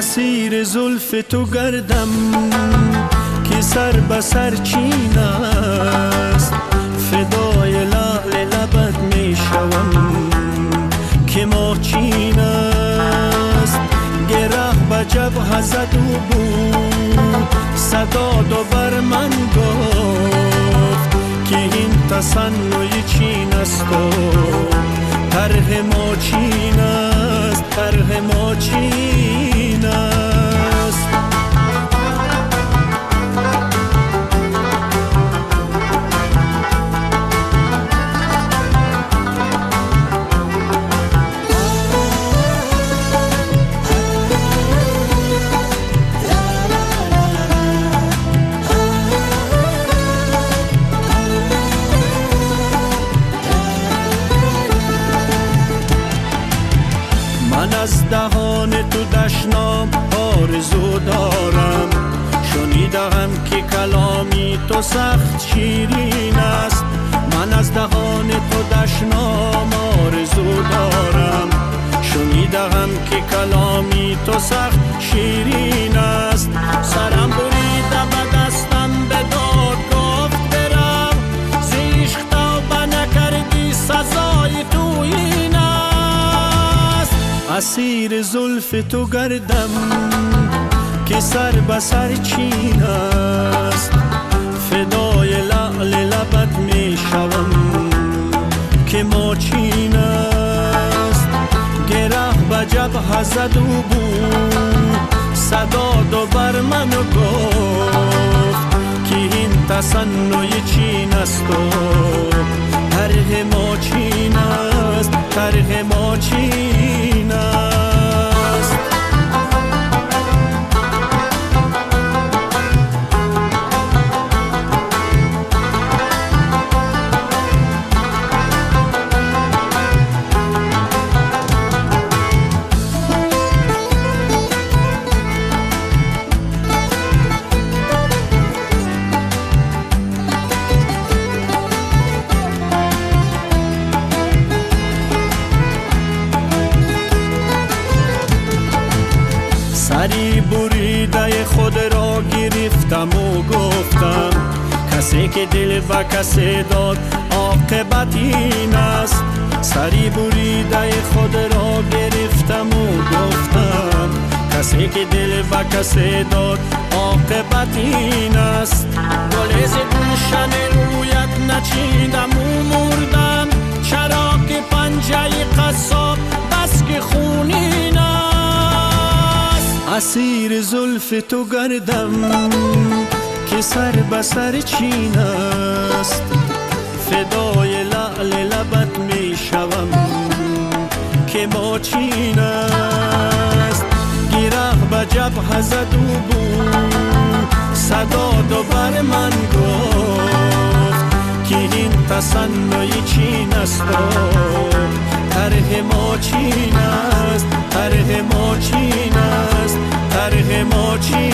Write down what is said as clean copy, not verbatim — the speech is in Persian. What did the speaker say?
اسیر زلف تو گردم که سر به سر چین است، فدای لعل لبت می شوم که ماچین است. گره به جبهه زد و بود صدا دو بر من گفت که این تصنع چین است و طرح ما چین است، طرح ما چین است. من از دهان تو دشنام آرزو دارم، شنیدم که کلامی تو سخت شیرین است. من از دهان تو دشنام آرزو دارم، شنیدم که کلامی تو سخت شیرین است. سرم بریده به دستم به داد گفت برم، ز عشق توبه نکردی سزای تو این است. اسیر زلف تو گردم که سر به سر چین است، فدای لعل لبت می شوم که ماچین است. گره به جبهه زد و بود صدا دو بر من گفت که این تصنع چین است و طرح ما چین است، طرح ما چین است. سری بریده خود را گرفتم و گفتم کسی که دل و کسی داد عاقبت این است. سری بریده خود را گرفتم و گفتم کسی که دل و کسی داد عاقبت این است. گل ز گلشن رویت نچیدم و مردم، چرا که پنجه قصاب بس که خونین است. اسیر زلف تو گردم که سر به سر چین است، فدای لعل لبت می شوم که ماچین است. گره به جبهه زد و بود صدا دو بر من گفت که این تصنع چین است و طرح ما چین است، طرح ما چین است، طرح ما چین